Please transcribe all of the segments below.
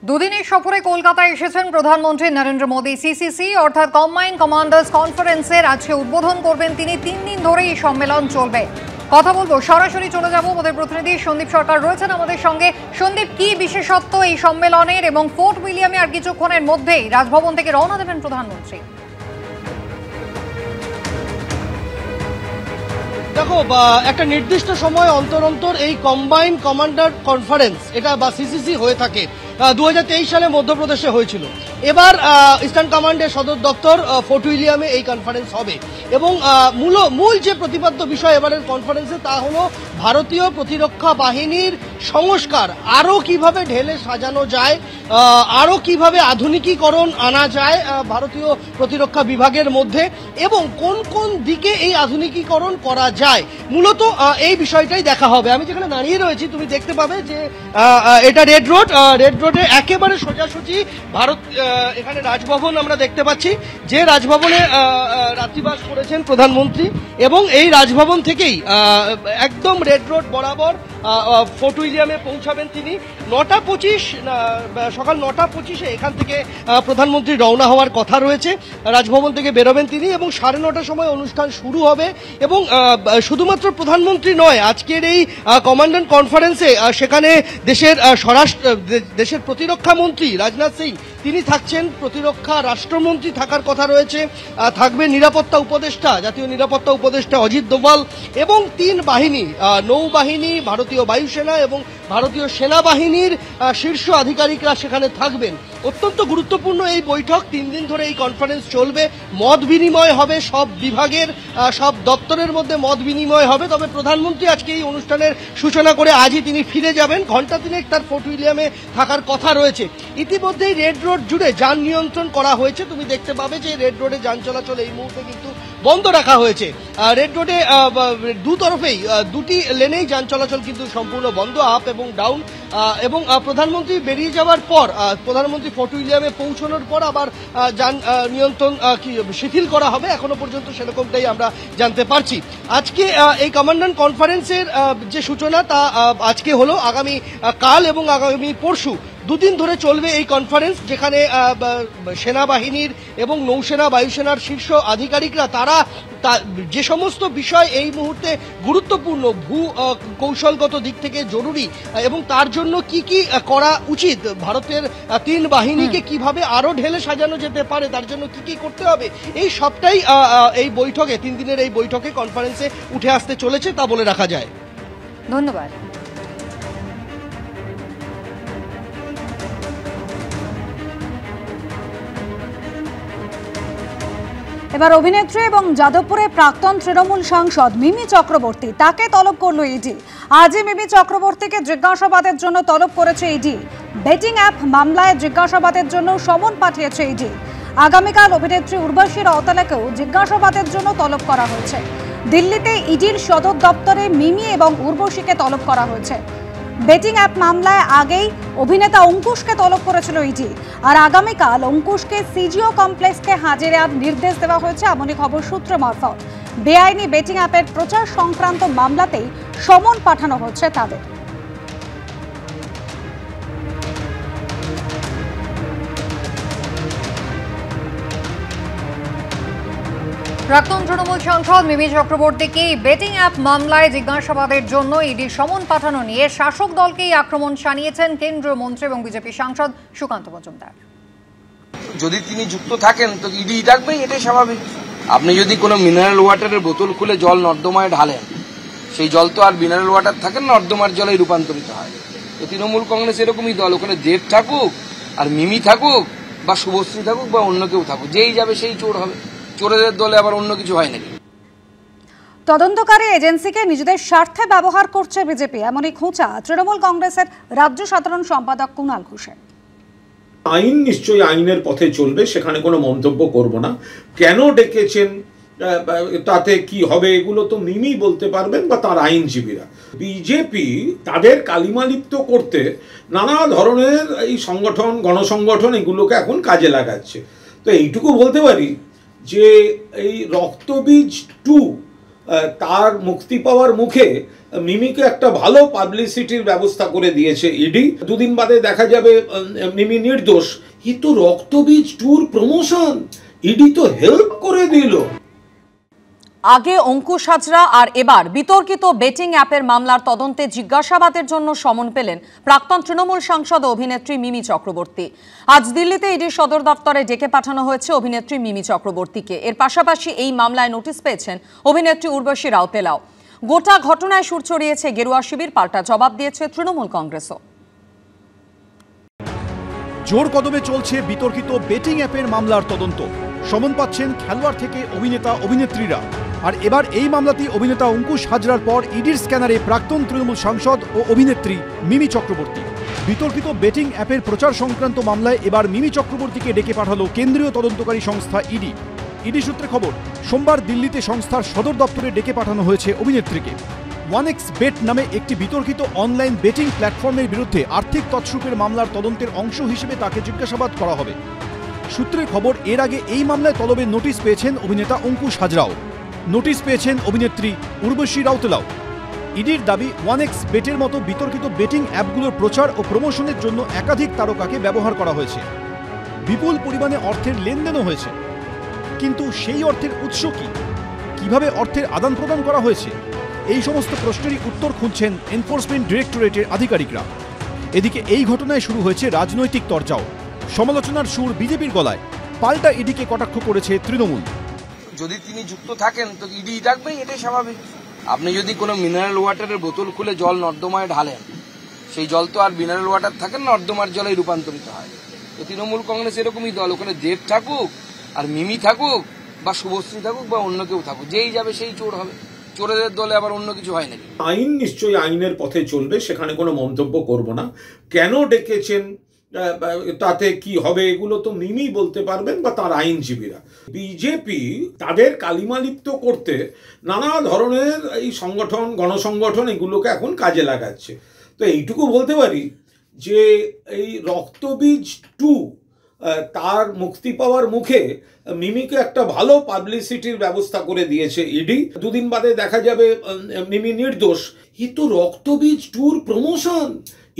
দুদিনের সফরে কলকাতায় এসেছেন প্রধানমন্ত্রী নরেন্দ্র মোদী। সিসিসি অর্থাৎ কম্বাইন্ড কমান্ডার্স কনফারেন্সের আজকে উদ্বোধন করবেন তিনি। 3 দিন ধরে এই সম্মেলন চলবে। কথা বলবো, সরাসরি চলে যাব। আমাদের প্রতিনিধি সন্দীপ সরকার রয়েছেন আমাদের সঙ্গে। সন্দীপ, কি বিশেষত্ব এই সম্মেলনের এবং ফোর্ট উইলিয়ামে আর কিছুক্ষণের মধ্যেই রাজভবন থেকে রওনা দেবেন প্রধানমন্ত্রী? দেখো, একটা নির্দিষ্ট সময় অন্তর অন্তর এই কম্বাইন্ড কমান্ডার কনফারেন্স এটা বা সিসিসি হয়ে থাকে। 2023 সালে মধ্যপ্রদেশে হয়েছিল। এবার ইস্টার্ন কমান্ডের সদর দপ্তর ফোর্ট উইলিয়ামে এই কনফারেন্স হবে এবং মূল যে প্রতিপাদ্য বিষয় এবারের কনফারেন্সে তা হলো ভারতীয় প্রতিরক্ষা বাহিনীর সংস্কার আরও কিভাবে ঢেলে সাজানো যায়, আরও কিভাবে আধুনিকীকরণ আনা যায় ভারতীয় প্রতিরক্ষা বিভাগের মধ্যে এবং কোন কোন দিকে এই আধুনিকীকরণ করা যায়, মূলত এই বিষয়টাই দেখা হবে। আমি যেখানে দাঁড়িয়ে রয়েছি তুমি দেখতে পাবে যে এটা রেড রোডে একেবারে সোজাসুজি ভারত, এখানে রাজভবন আমরা দেখতে পাচ্ছি, যে রাজভবনে রাত্রিবাস করেছেন প্রধানমন্ত্রী এবং এই রাজভবন থেকেই একদম রেড রোড বরাবর ফোর্ট উইলিয়ামে পৌঁছাবেন তিনি। 9:25 সকাল 9:25 এখান থেকে প্রধানমন্ত্রী রওনা হওয়ার কথা রয়েছে। রাজভবন থেকে বেরোবেন তিনি এবং 9:30 সময় অনুষ্ঠান শুরু হবে। এবং শুধুমাত্র প্রধানমন্ত্রী নয়, আজকের এই কমান্ডার কনফারেন্সে সেখানে দেশের প্রতিরক্ষা মন্ত্রী রাজনাথ সিং তিনি থাকছেন, প্রতিরক্ষা রাষ্ট্রমন্ত্রী থাকার কথা রয়েছে, থাকবে নিরাপত্তা উপদেষ্টা, জাতীয় নিরাপত্তা উপদেষ্টা অজিত দোভাল এবং 3 বাহিনী, নৌবাহিনী, ভারতীয় বায়ুসেনা এবং ভারতীয় সেনাবাহিনীর শীর্ষ আধিকারিকরা সেখানে থাকবেন। অত্যন্ত গুরুত্বপূর্ণ এই বৈঠক। 3 দিন ধরে এই কনফারেন্স চলবে, মত বিনিময় হবে, সব বিভাগের সব দপ্তরের মধ্যে মত বিনিময় হবে। তবে প্রধানমন্ত্রী আজকে এই অনুষ্ঠানের সূচনা করে আজই তিনি ফিরে যাবেন। ঘণ্টা 3 তার ফোর্ট উইলিয়ামে থাকার কথা রয়েছে। ইতিমধ্যেই রেড রোড জুড়ে যান নিয়ন্ত্রণ করা হয়েছে। তুমি দেখতে পাবে যে রেড রোডে যান চলাচল এই মুহূর্তে কিন্তু বন্ধ রাখা হয়েছে। রেড রোডে দুতরফেই 2টি লেনেই যান চলাচল কিন্তু সম্পূর্ণ বন্ধ, আপ এবং ডাউন। এবং প্রধানমন্ত্রী বেরিয়ে যাওয়ার পর, প্রধানমন্ত্রী ফোর্ট উইলিয়ামে পৌঁছানোর পর আবার যান নিয়ন্ত্রণ শিথিল করা হবে। এখনো পর্যন্ত সেরকমটাই আমরা জানতে পারছি। আজকে এই কমান্ডার কনফারেন্সের যে সূচনা তা আজকে হলো। আগামী কাল এবং আগামী পরশু 2 দিন ধরে চলবে এই কনফারেন্স, যেখানে সেনাবাহিনীর এবং নৌসেনা বায়ুসেনার শীর্ষ আধিকারিকরা তারা যে সমস্ত বিষয় এই মুহূর্তে গুরুত্বপূর্ণ, ভূ কৌশলগত দিক থেকে জরুরি এবং তার জন্য কি কি করা উচিত, ভারতের 3 বাহিনীকে কিভাবে আরো ঢেলে সাজানো যেতে পারে, তার জন্য কি কি করতে হবে, এই সবটাই এই বৈঠকে, 3 দিনের এই বৈঠকে কনফারেন্সে উঠে আসতে চলেছে তা বলে রাখা যায়। ধন্যবাদ। এবার অভিনেত্রী এবং যাদবপুরের প্রাক্তন তৃণমূল সাংসদ মিমি চক্রবর্তী, তাকে তলব করল ইডি। আজই মিমি চক্রবর্তীকে জিজ্ঞাসাবাদের জন্য তলব করেছে ইডি। বেটিং অ্যাপ মামলায় জিজ্ঞাসাবাদের জন্য সমন পাঠিয়েছে ইডি। আগামীকাল অভিনেত্রী উর্বশী রওতালাকেও জিজ্ঞাসাবাদের জন্য তলব করা হয়েছে। দিল্লিতে ইডির সদর দপ্তরে মিমি এবং উর্বশীকে তলব করা হয়েছে। বেটিং অ্যাপ মামলায় আগেই অভিনেতা অঙ্কুশকে তলব করেছিল ইডি, আর আগামীকাল অঙ্কুশকে সিজিও কমপ্লেক্সকে হাজিরার নির্দেশ দেওয়া হয়েছে, এমনই খবর সূত্র মারফত। বেআইনি বেটিং অ্যাপের প্রচার সংক্রান্ত মামলাতেই সমন পাঠানো হচ্ছে তাদের। প্রাক্তন তৃণমূল সাংসদ মিমি চক্রবর্তীকে বেটিং অ্যাপ মামলায় জিজ্ঞাসাবাদের জন্য ইডির সমন পাঠানো নিয়ে শাসক দলকেই আক্রমণ শানিয়েছেন কেন্দ্রীয় মন্ত্রী এবং বিজেপি সাংসদ সুকান্ত মজুমদার। যদি তিনি যুক্ত থাকেন তো ইডি ডাকবেই, এটাই স্বাভাবিক। আপনি যদি কোনো মিনারেল ওয়াটারের বোতল খুলে জল নর্দমায় ঢালেন, সেই জল তো আর মিনারেল ওয়াটার থাকে না, নর্দমার জলে রূপান্তরিত হয়। তো তৃণমূল কংগ্রেস এরকমই দল, ওখানে দেব থাকুক আর মিমি থাকুক বা শুভশ্রী থাকুক বা অন্য কেউ থাকুক, যেই যাবে সেই চোর হবে। চোরেদের দলে আবার অন্য কিছু হয় নাকি? তদন্তকারী এজেন্সিকে নিজেদের স্বার্থে ব্যবহার করছে বিজেপি, এমনই খোঁচা তৃণমূল কংগ্রেসের রাজ্য সাধারণ সম্পাদক কুণাল ঘোষের। আইন নিশ্চয়ই আইনের পথে চলবে, সেখানে কোনো মন্তব্য করব না। কেন ডেকেছেন, তাতে কি হবে, এগুলো তো মিমি বলতে পারবেন বা তার আইনজীবীরা। বিজেপি তাদের কালিমালিপ্ত করতে নানা ধরনের এই সংগঠন, গণসংগঠন এগুলোকে এখন কাজে লাগাচ্ছে। তো এইটুকু বলতে পারি যে এই রক্তবীজ 2 তার মুক্তি পাওয়ার মুখে মিমিকে একটা ভালো পাবলিসিটির ব্যবস্থা করে দিয়েছে ইডি। দুদিন বাদে দেখা যাবে মিমি নির্দোষ। ই তো রক্তবীজ ট্যুর প্রমোশন, ইডি তো হেল্প করে দিল। আগে অঙ্কুশ হাজরা আর এবার বিতর্কিত বেটিং অ্যাপের মামলার তদন্তে জিজ্ঞাসাবাদের জন্য সমন পেলেন প্রাক্তন তৃণমূল সাংসদ অভিনেত্রী মিমি চক্রবর্তী। আজ দিল্লিতে ইডির সদর দপ্তরে ডেকে পাঠানো হয়েছে অভিনেত্রী মিমি চক্রবর্তীকে। এর পাশাপাশি এই মামলায় নোটিশ পেয়েছেন অভিনেত্রী উর্বশী রাউতেলাও। গোটা ঘটনায় সুর চড়িয়েছে গেরুয়া শিবির, পাল্টা জবাব দিয়েছে তৃণমূল কংগ্রেসও। জোর কদমে চলছে বিতর্কিত বেটিং অ্যাপের মামলার তদন্ত। সমন পাচ্ছেন খেলোয়াড় থেকে অভিনেতা অভিনেত্রীরা। আর এবার এই মামলাতেই অভিনেতা অঙ্কুশ হাজরার পর ইডির স্ক্যানারে প্রাক্তন তৃণমূল সাংসদ ও অভিনেত্রী মিমি চক্রবর্তী। বিতর্কিত বেটিং অ্যাপের প্রচার সংক্রান্ত মামলায় এবার মিমি চক্রবর্তীকে ডেকে পাঠালো কেন্দ্রীয় তদন্তকারী সংস্থা ইডি। ইডি সূত্রে খবর, সোমবার দিল্লিতে সংস্থার সদর দপ্তরে ডেকে পাঠানো হয়েছে অভিনেত্রীকে। 1x বেট নামে একটি বিতর্কিত অনলাইন বেটিং প্ল্যাটফর্মের বিরুদ্ধে আর্থিক তছরূপের মামলার তদন্তের অংশ হিসেবে তাকে জিজ্ঞাসাবাদ করা হবে। সূত্রের খবর, এর আগে এই মামলায় তলবের নোটিশ পেয়েছেন অভিনেতা অঙ্কুশ হাজরাও। নোটিশ পেয়েছেন অভিনেত্রী উর্বশী রাউতেলাও। ইডির দাবি, 1x বেটের মতো বিতর্কিত বেটিং অ্যাপগুলোর প্রচার ও প্রমোশনের জন্য একাধিক তারকাকে ব্যবহার করা হয়েছে। বিপুল পরিমাণে অর্থের লেনদেনও হয়েছে। কিন্তু সেই অর্থের উৎস কি, কিভাবে অর্থের আদান প্রদান করা হয়েছে, এই সমস্ত প্রশ্নেরই উত্তর খুঁজছেন এনফোর্সমেন্ট ডিরেক্টরেটের আধিকারিকরা। এদিকে এই ঘটনায় শুরু হয়েছে রাজনৈতিক তরজাও। সমালোচনার সুর বিজেপির গলায়, পাল্টা ইডিকে কটাক্ষ করেছে তৃণমূল। যদি তিনি যুক্ত থাকেন তো ইডি ডাকবেই, এটাই স্বাভাবিক। আপনি যদি কোনো মিনারেল ওয়াটারের বোতল খুলে জল নর্দমায় ঢালেন, সেই জল তো আর মিনারেল ওয়াটার থাকে না, নর্দমার জলে রূপান্তরিত হয়। তো তৃণমূল কংগ্রেস এরকমই দল, ওখানে দেব থাকুক আর মিমি থাকুক বা শুভশ্রী থাকুক বা অন্য কেউ থাকুক, যেই যাবে সেই চোর হবে। চোরেদের দলে আবার অন্য কিছু হয় নাকি? আইন নিশ্চয়ই আইনের পথে চলবে, সেখানে কোনো মন্তব্য করব না। কেন ডেকেছেন, তাতে কি হবে, এগুলো তো মিমি বলতে পারবেন বা তার আইনজীবীরা। বিজেপি তাদের কালিমালিপ্ত করতে নানা ধরনের এই সংগঠন, গণসংগঠন এগুলোকে এখন কাজে লাগাচ্ছে। তো এইটুকু বলতে পারি যে এই রক্তবীজ 2 তার মুক্তি পাওয়ার মুখে মিমিকে একটা ভালো পাবলিসিটির ব্যবস্থা করে দিয়েছে ইডি। দুদিন বাদে দেখা যাবে মিমি নির্দোষ। ই তো রক্তবীজ ট্যুর প্রমোশন,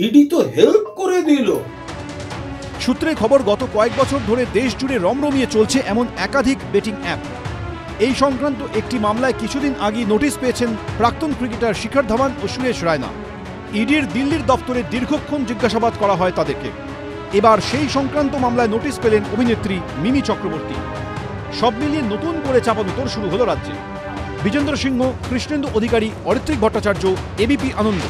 ইডি তো হেল্প করে দিল। সূত্রের খবর, গত কয়েক বছর ধরে দেশ জুড়ে রমরমিয়ে চলছে এমন একাধিক বেটিং অ্যাপ। এই সংক্রান্ত একটি মামলায় কিছুদিন আগে নোটিশ পেয়েছেন প্রাক্তন ক্রিকেটার শিখর ধাওয়ান ও সুরেশ রায়না। ইডির দিল্লির দপ্তরে দীর্ঘক্ষণ জিজ্ঞাসাবাদ করা হয় তাদেরকে। এবার সেই সংক্রান্ত মামলায় নোটিশ পেলেন অভিনেত্রী মিমি চক্রবর্তী। সব মিলিয়ে নতুন করে চাপানুতোর শুরু হলো রাজ্যে। বিজেন্দ্র সিংহ, কৃষ্ণেন্দু অধিকারী, অরিত্রিক ভট্টাচার্য, এবিপি আনন্দ।